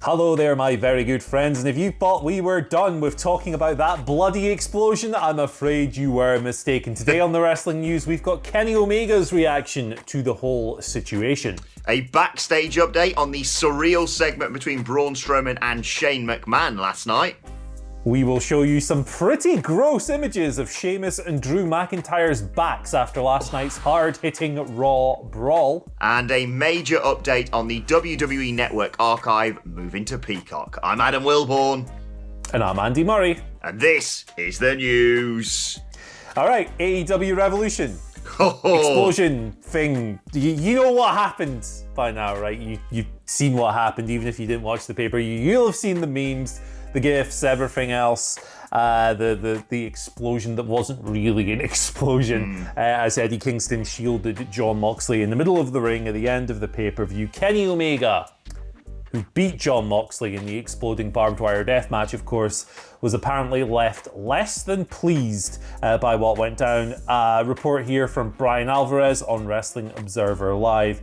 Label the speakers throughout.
Speaker 1: Hello there, my very good friends, and if you thought we were done with talking about that bloody explosion, I'm afraid you were mistaken. Today on the Wrestling News, we've got Kenny Omega's reaction to the whole situation.
Speaker 2: A backstage update on the surreal segment between Braun Strowman and Shane McMahon last night.
Speaker 1: We will show you some pretty gross images of Sheamus and Drew McIntyre's backs after last night's hard-hitting Raw brawl.
Speaker 2: And a major update on the WWE Network archive moving to Peacock. I'm Adam Wilborn.
Speaker 1: And I'm Andy Murray.
Speaker 2: And this is the news.
Speaker 1: All right, AEW Revolution. Explosion thing. You know what happened by now, right? You've seen what happened, even if you didn't watch the paper. You'll have seen the memes, the GIFs, everything else. The explosion that wasn't really an explosion, as Eddie Kingston shielded Jon Moxley in the middle of the ring at the end of the pay-per-view. Kenny Omega, who beat Jon Moxley in the exploding barbed wire death match, of course, was apparently left less than pleased by what went down. A report here from Brian Alvarez on Wrestling Observer Live,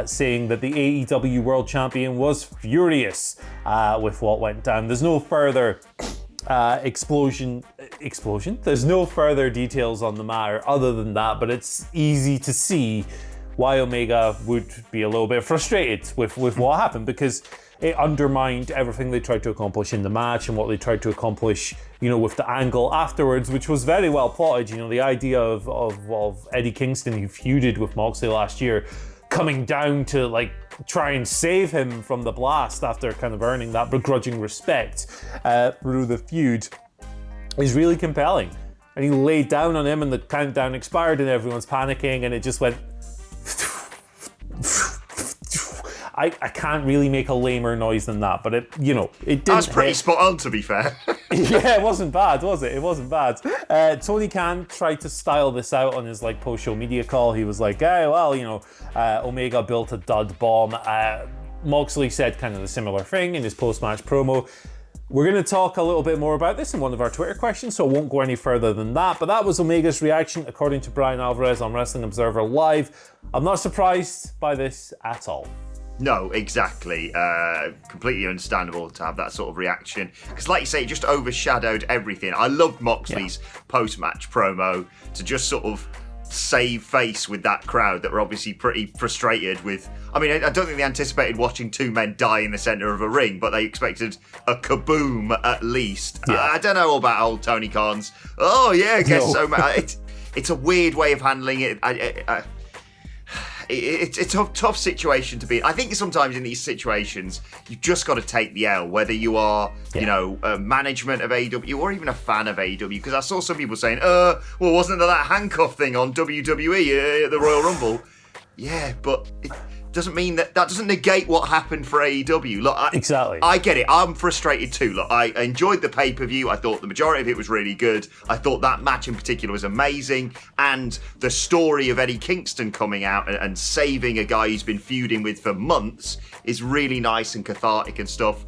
Speaker 1: saying that the AEW World Champion was furious with what went down. There's no further explosion? There's no further details on the matter other than that, but it's easy to see why Omega would be a little bit frustrated with what happened, because it undermined everything they tried to accomplish in the match and what they tried to accomplish, with the angle afterwards, which was very well plotted. The idea of Eddie Kingston, who feuded with Moxley last year, coming down to try and save him from the blast after kind of earning that begrudging respect through the feud, is really compelling. And he laid down on him and the countdown expired and everyone's panicking and it just went... I can't really make a lamer noise than that, but it didn't.
Speaker 2: That's pretty spot on, to be fair.
Speaker 1: Yeah, it wasn't bad, was it? It wasn't bad. Tony Khan tried to style this out on his post-show media call. He was like, "Hey, well, Omega built a dud bomb." Moxley said kind of the similar thing in his post-match promo. We're going to talk a little bit more about this in one of our Twitter questions, so I won't go any further than that. But that was Omega's reaction, according to Brian Alvarez on Wrestling Observer Live. I'm not surprised by this at all.
Speaker 2: No, exactly. Completely understandable to have that sort of reaction. Because like you say, it just overshadowed everything. I loved Moxley's post-match promo to just sort of save face with that crowd that were obviously pretty frustrated with... I mean, I don't think they anticipated watching two men die in the centre of a ring, but they expected a kaboom at least. Yeah. I don't know about old Tony Khan's. Oh, yeah, I guess so. It's a weird way of handling it. It's a tough situation to be in. I think sometimes in these situations, you've just got to take the L, whether you are, a management of AEW or even a fan of AEW. Because I saw some people saying, well, wasn't there that handcuff thing on WWE at the Royal Rumble? Yeah, but it doesn't mean that doesn't negate what happened for AEW. Look,
Speaker 1: exactly.
Speaker 2: I get it. I'm frustrated too. Look, I enjoyed the pay-per-view. I thought the majority of it was really good. I thought that match in particular was amazing. And the story of Eddie Kingston coming out and saving a guy he's been feuding with for months is really nice and cathartic and stuff.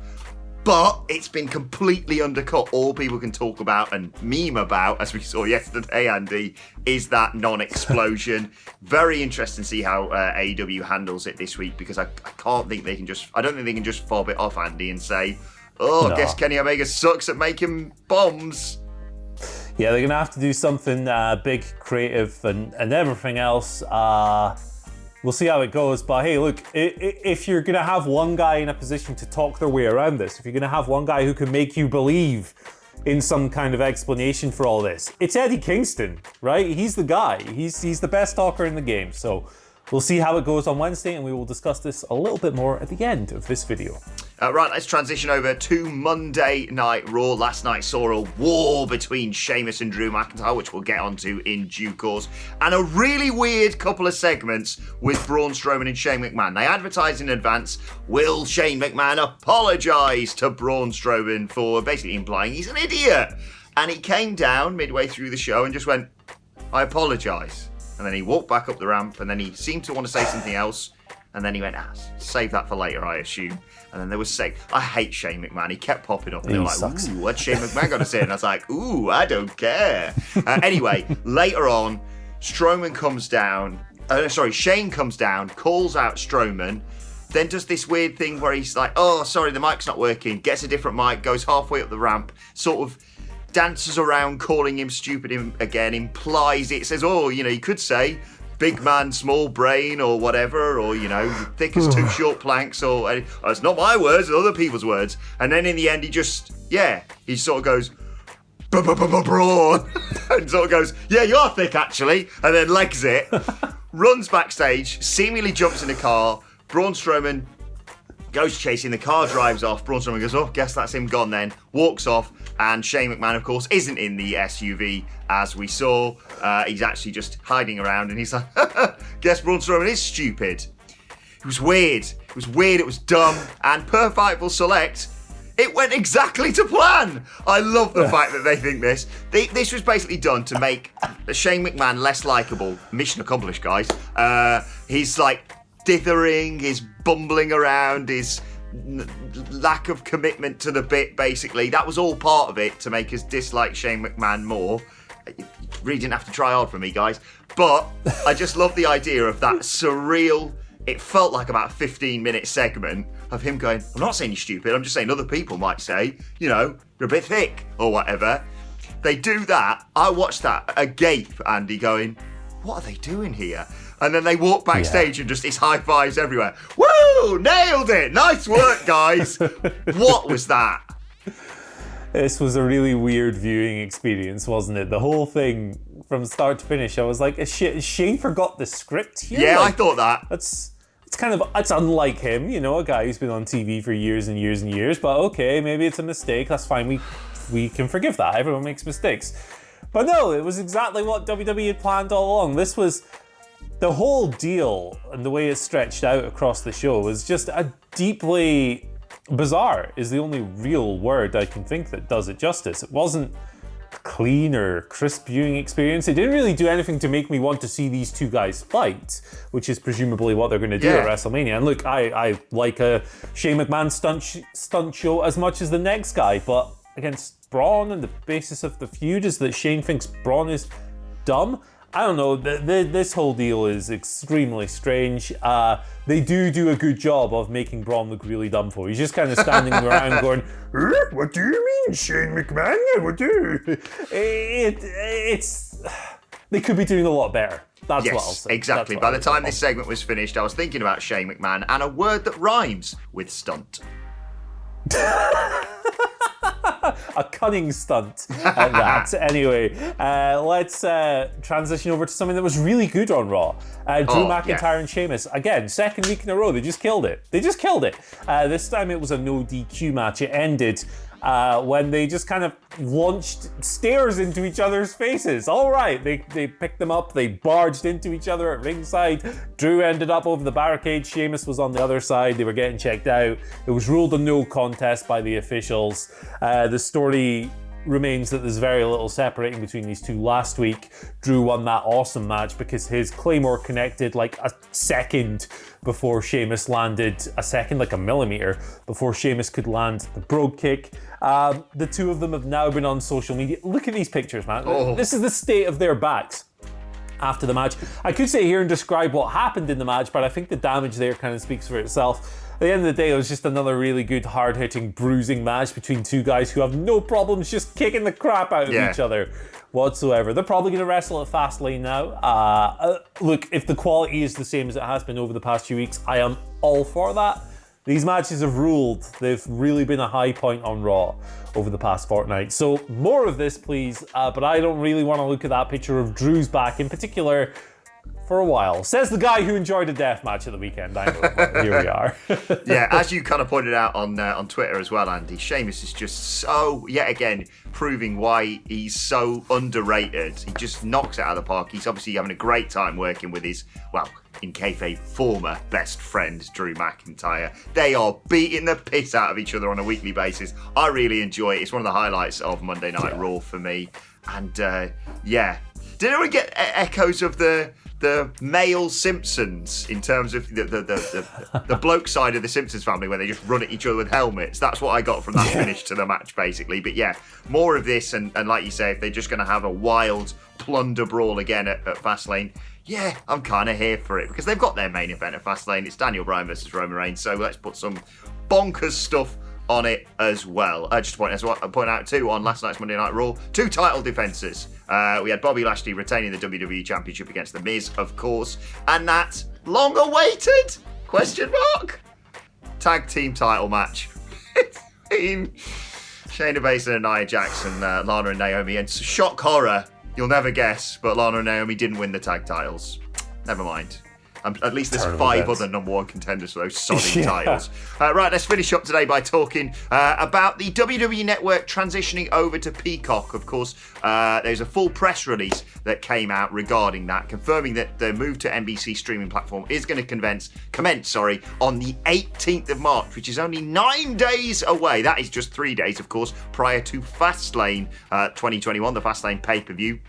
Speaker 2: But it's been completely undercut. All people can talk about and meme about, as we saw yesterday, Andy, is that non-explosion. Very interesting to see how AEW handles it this week, because I don't think they can just fob it off, Andy, and say, I guess Kenny Omega sucks at making bombs.
Speaker 1: Yeah, they're going to have to do something big, creative, and everything else. We'll see how it goes, but hey, look, if you're going to have one guy in a position to talk their way around this, if you're going to have one guy who can make you believe in some kind of explanation for all this, it's Eddie Kingston, right? He's the guy. He's the best talker in the game. So we'll see how it goes on Wednesday, and we will discuss this a little bit more at the end of this video.
Speaker 2: Right, let's transition over to Monday Night Raw. Last night saw a war between Sheamus and Drew McIntyre, which we'll get onto in due course, and a really weird couple of segments with Braun Strowman and Shane McMahon. They advertised in advance, will Shane McMahon apologise to Braun Strowman for basically implying he's an idiot? And he came down midway through the show and just went, I apologise. And then he walked back up the ramp, and then he seemed to want to say something else. And then he went, save that for later, I assume. And then there was I hate Shane McMahon. He kept popping up. And they were like,
Speaker 1: sucks.
Speaker 2: Ooh, what's Shane McMahon got to say? And I was like, ooh, I don't care. Anyway, later on, Shane comes down, calls out Strowman, then does this weird thing where he's like, oh, sorry, the mic's not working, gets a different mic, goes halfway up the ramp, sort of dances around calling him stupid again, implies it, says, oh, you could say big man, small brain, or whatever, or, thick as two short planks, or it's not my words, it's other people's words. And then in the end, he sort of goes, Braun, and sort of goes, yeah, you're thick, actually, and then legs it, runs backstage, seemingly jumps in a car. Braun Strowman goes chasing, the car drives off. Braun Strowman goes, oh, guess that's him gone then. Walks off, and Shane McMahon, of course, isn't in the SUV, as we saw. He's actually just hiding around, and he's like, guess Braun Strowman is stupid. It was weird. It was dumb, and per Fightful Select, it went exactly to plan. I love the fact that they think this. This was basically done to make Shane McMahon less likeable. Mission accomplished, guys. He's like dithering, his bumbling around, his lack of commitment to the bit, basically. That was all part of it to make us dislike Shane McMahon more. You really didn't have to try hard for me, guys. But I just love the idea of that surreal, it felt like about a 15-minute segment of him going, I'm not saying you're stupid, I'm just saying other people might say, you're a bit thick or whatever. They do that. I watched that agape, Andy, going, what are they doing here? And then they walk backstage and just, it's high fives everywhere. Woo! Nailed it! Nice work, guys! What was that?
Speaker 1: This was a really weird viewing experience, wasn't it? The whole thing, from start to finish, I was like, Shane forgot the script here?
Speaker 2: Yeah, I thought that.
Speaker 1: It's unlike him, a guy who's been on TV for years and years and years, but okay, maybe it's a mistake, that's fine, we can forgive that, everyone makes mistakes. But no, it was exactly what WWE had planned all along. This was, the whole deal and the way it stretched out across the show was just a deeply bizarre, is the only real word I can think that does it justice. It wasn't clean or crisp viewing experience. It didn't really do anything to make me want to see these two guys fight, which is presumably what they're going to do at WrestleMania. And look, I like a Shane McMahon stunt show as much as the next guy, but against Braun, and the basis of the feud is that Shane thinks Braun is dumb. I don't know, this whole deal is extremely strange. They do a good job of making Braun look really dumb for. He's just kind of standing around going, what do you mean, Shane McMahon? What do you? They could be doing a lot better. That's what I'll say.
Speaker 2: Exactly. By the time this segment was finished, I was thinking about Shane McMahon and a word that rhymes with stunt.
Speaker 1: A cunning stunt at that. Anyway, let's transition over to something that was really good on Raw. Drew McIntyre and Sheamus. Again, second week in a row, they just killed it. This time it was a no DQ match. It ended when they just kind of launched stairs into each other's faces. All right, they picked them up, they barged into each other at ringside. Drew ended up over the barricade, Sheamus was on the other side, they were getting checked out. It was ruled a no contest by the officials. The story remains that there's very little separating between these two. Last week, Drew won that awesome match because his Claymore connected like a second before Sheamus landed, like a millimeter before Sheamus could land the Brogue Kick. The two of them have now been on social media. Look at these pictures, man. This is the state of their backs after the match. I could sit here and describe what happened in the match, but I think the damage there kind of speaks for itself. At the end of the day, it was just another really good, hard-hitting, bruising match between two guys who have no problems just kicking the crap out of each other whatsoever. They're probably going to wrestle at Fastlane now. Look, if the quality is the same as it has been over the past few weeks, I am all for that. These matches have ruled. They've really been a high point on Raw over the past fortnight. So more of this, please. But I don't really want to look at that picture of Drew's back in particular for a while. Says the guy who enjoyed a death match at the weekend. I know, but here we are.
Speaker 2: Yeah, as you kind of pointed out on Twitter as well, Andy, Sheamus is just so, yet again, proving why he's so underrated. He just knocks it out of the park. He's obviously having a great time working with his, well, in kayfabe, former best friend, Drew McIntyre. They are beating the piss out of each other on a weekly basis. I really enjoy it. It's one of the highlights of Monday Night Raw for me. And did anyone get echoes of the male Simpsons in terms of the bloke side of the Simpsons family where they just run at each other with helmets? That's what I got from that finish to the match, basically. But yeah, more of this, and like you say, if they're just going to have a wild plunder brawl again at Fastlane, yeah, I'm kind of here for it because they've got their main event at Fastlane. It's Daniel Bryan versus Roman Reigns, so let's put some bonkers stuff on it as well. Just to point out too, on last night's Monday Night Raw, 2 title defenses. We had Bobby Lashley retaining the WWE Championship against The Miz, of course, and that long-awaited tag team title match between Shayna Baszler and Nia Jax and Lana and Naomi. And shock horror, you'll never guess, but Lana and Naomi didn't win the tag titles. Never mind. At least there's 5 other number 1 contenders for those solid titles. Right, let's finish up today by talking about the WWE Network transitioning over to Peacock. Of course, there's a full press release that came out regarding that, confirming that the move to NBC streaming platform is going to commence on the 18th of March, which is only 9 days away. That is just 3 days, of course, prior to Fastlane 2021, the Fastlane pay-per-view.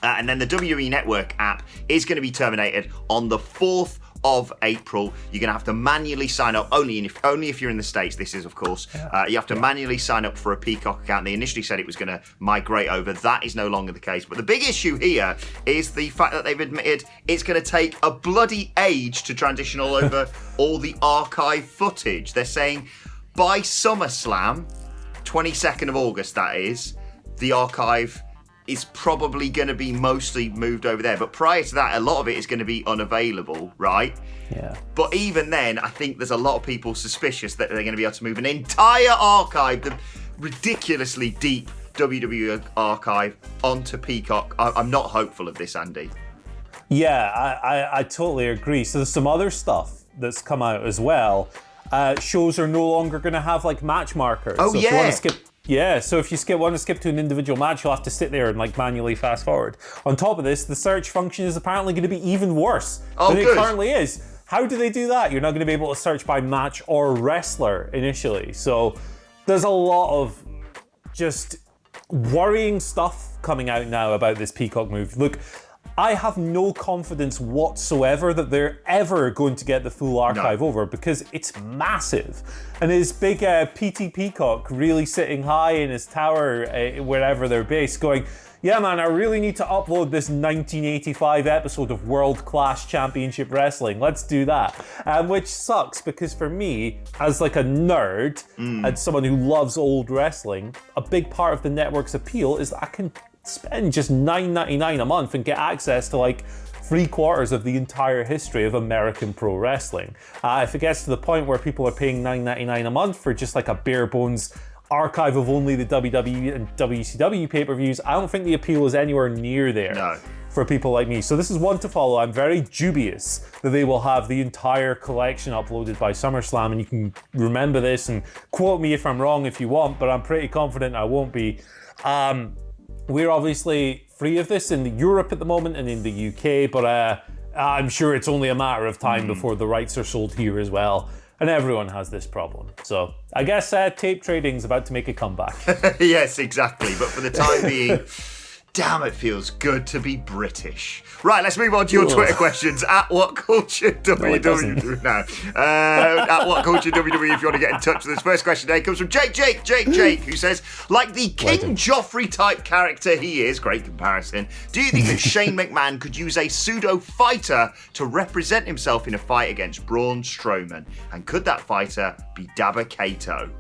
Speaker 2: And then the WWE Network app is going to be terminated on the 4th of April. You're going to have to manually sign up, only if you're in the States, this is, of course. You have to manually sign up for a Peacock account. They initially said it was going to migrate over. That is no longer the case. But the big issue here is the fact that they've admitted it's going to take a bloody age to transition all over all the archive footage. They're saying by SummerSlam, 22nd of August, that is, the archive is probably going to be mostly moved over there. But prior to that, a lot of it is going to be unavailable, right?
Speaker 1: Yeah.
Speaker 2: But even then, I think there's a lot of people suspicious that they're going to be able to move an entire archive, the ridiculously deep WWE archive, onto Peacock. I'm not hopeful of this, Andy.
Speaker 1: Yeah, I totally agree. So there's some other stuff that's come out as well. Shows are no longer going to have like match markers.
Speaker 2: Oh,
Speaker 1: so
Speaker 2: yeah.
Speaker 1: If you want to skip, so if you want to skip to an individual match, you'll have to sit there and like manually fast forward. On top of this, the search function is apparently going to be even worse than it currently is. How do they do that? You're not going to be able to search by match or wrestler initially. So there's a lot of just worrying stuff coming out now about this Peacock move. Look, I have no confidence whatsoever that they're ever going to get the full archive over because it's massive. And is big PT Peacock really sitting high in his tower wherever they're based going, yeah man, I really need to upload this 1985 episode of World Class Championship Wrestling. Let's do that. Which sucks because for me, as like a nerd and someone who loves old wrestling, a big part of the network's appeal is that I can spend just $9.99 a month and get access to like 3/4 of the entire history of American pro wrestling. If it gets to the point where people are paying $9.99 a month for just like a bare bones archive of only the WWE and WCW pay-per-views, I don't think the appeal is anywhere near there for people like me. So this is one to follow. I'm very dubious that they will have the entire collection uploaded by SummerSlam, and you can remember this and quote me if I'm wrong if you want, but I'm pretty confident I won't be. We're obviously free of this in Europe at the moment and in the UK, but I'm sure it's only a matter of time before the rights are sold here as well. And everyone has this problem. So I guess tape trading's about to make a comeback.
Speaker 2: Yes, exactly. But for the time being, damn, it feels good to be British. Right, let's move on to your Twitter questions at WhatCulture now. At WhatCulture if you want to get in touch with us. First question today comes from Jake, who says, like the King Joffrey type character he is, great comparison, do you think that Shane McMahon could use a pseudo fighter to represent himself in a fight against Braun Strowman? And could that fighter be Dabba Kato?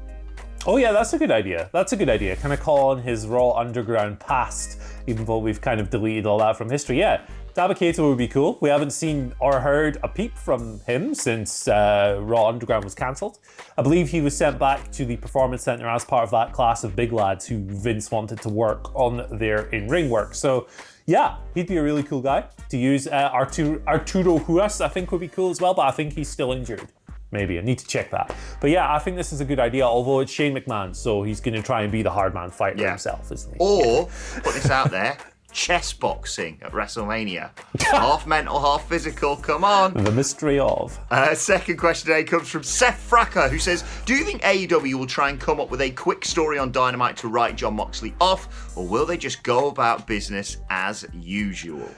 Speaker 1: Oh yeah, that's a good idea. Kind of call on his Raw Underground past, even though we've kind of deleted all that from history. Yeah, Dabba Kato would be cool. We haven't seen or heard a peep from him since Raw Underground was cancelled. I believe he was sent back to the Performance Center as part of that class of big lads who Vince wanted to work on their in-ring work. So yeah, he'd be a really cool guy to use. Arturo Huas, I think, would be cool as well, but I think he's still injured. Maybe, I need to check that. But yeah, I think this is a good idea, although it's Shane McMahon, so he's going to try and be the hard man fighter himself, isn't he?
Speaker 2: Or, put this out there, chess boxing at WrestleMania. Half mental, half physical, come on.
Speaker 1: The mystery of.
Speaker 2: Second question today comes from Seth Fracker, who says, do you think AEW will try and come up with a quick story on Dynamite to write Jon Moxley off, or will they just go about business as usual?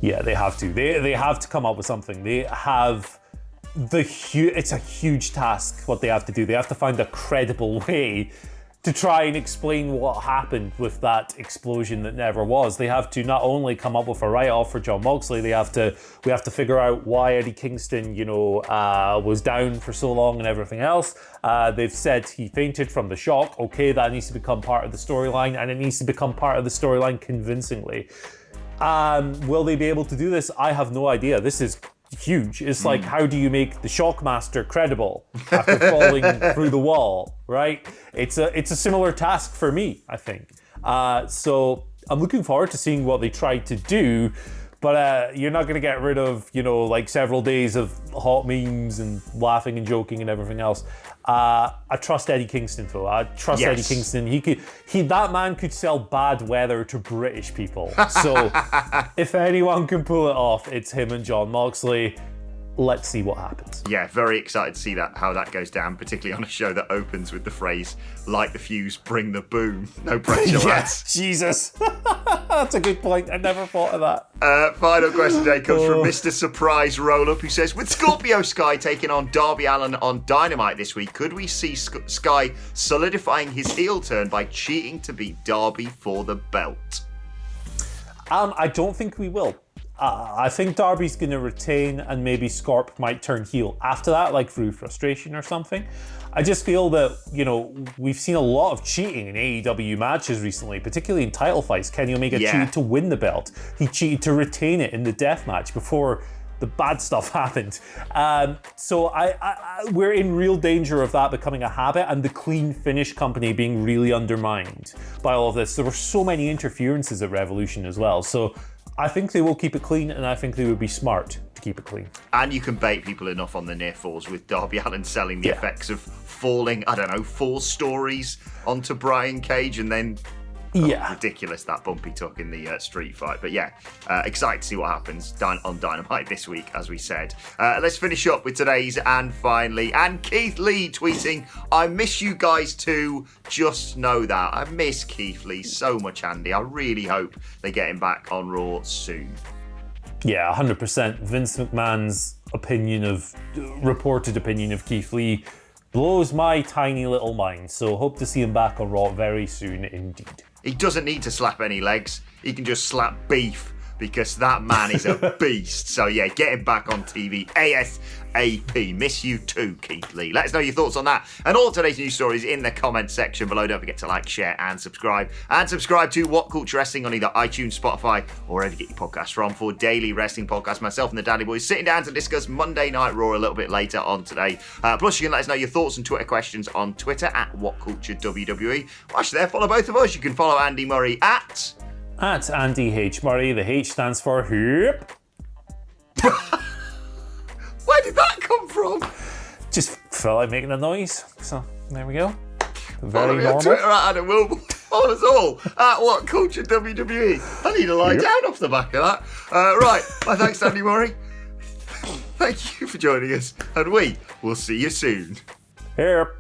Speaker 1: Yeah, they have to. They have to come up with something. They have... It's a huge task what they have to do. They have to find a credible way to try and explain what happened with that explosion that never was. They have to not only come up with a write-off for Jon Moxley, we have to figure out why Eddie Kingston, was down for so long and everything else. They've said he fainted from the shock. Okay, that needs to become part of the storyline, and it needs to become part of the storyline convincingly. Will they be able to do this? I have no idea. This is huge. It's like, how do you make the Shockmaster credible after falling through the wall, right? It's a similar task for me, I think. So I'm looking forward to seeing what they try to do, but you're not going to get rid of, several days of hot memes and laughing and joking and everything else. I trust Eddie Kingston, though. I trust Eddie Kingston. That man could sell bad weather to British people. So if anyone can pull it off, it's him and Jon Moxley. Let's see what happens.
Speaker 2: Yeah, very excited to see how that goes down, particularly on a show that opens with the phrase, "Light the fuse, bring the boom." No pressure, lads.
Speaker 1: Jesus. That's a good point. I never thought of that.
Speaker 2: Final question today comes from Mr. Surprise Roll-Up, who says, with Scorpio Sky taking on Darby Allin on Dynamite this week, could we see Sky solidifying his heel turn by cheating to beat Darby for the belt?
Speaker 1: I don't think we will. I think Darby's going to retain, and maybe Scorp might turn heel after that, like through frustration or something. I just feel that, we've seen a lot of cheating in AEW matches recently, particularly in title fights. Kenny Omega cheated to win the belt. He cheated to retain it in the death match before the bad stuff happened. So we're in real danger of that becoming a habit, and the clean finish company being really undermined by all of this. There were so many interferences at Revolution as well. So I think they will keep it clean, and I think they would be smart to keep it clean.
Speaker 2: And you can bait people enough on the near falls with Darby Allin selling the effects of falling, 4 stories onto Brian Cage, and then ridiculous that bump he took in the street fight. But excited to see what happens on Dynamite this week, as we said. Let's finish up with today's and finally. And Keith Lee tweeting, "I miss you guys too. Just know that." I miss Keith Lee so much, Andy. I really hope they get him back on Raw soon.
Speaker 1: Yeah, 100%. Vince McMahon's reported opinion of Keith Lee blows my tiny little mind. So hope to see him back on Raw very soon indeed.
Speaker 2: He doesn't need to slap any legs. He can just slap beef, because that man is a beast. So get him back on TV ASAP. Miss you too, Keith Lee. Let us know your thoughts on that and all today's news stories in the comments section below. Don't forget to like, share and subscribe. And subscribe to What Culture Wrestling on either iTunes, Spotify, or wherever you get your podcasts from for daily wrestling podcasts. Myself and the Daddy Boys sitting down to discuss Monday Night Raw a little bit later on today. Plus, you can let us know your thoughts and Twitter questions on Twitter at WhatCultureWWE. Whilst you're there, follow both of us. You can follow Andy Murray at
Speaker 1: Andy H. Murray. The H stands for Hoop.
Speaker 2: Where did that come from?
Speaker 1: Just felt like making a noise. So there we go.
Speaker 2: Very normal. Twitter at Adam Wilmore. Follow us all at What Culture WWE. I need to lie down off the back of that. Right. My thanks to Andy Murray. Thank you for joining us, and we will see you soon.
Speaker 1: Here.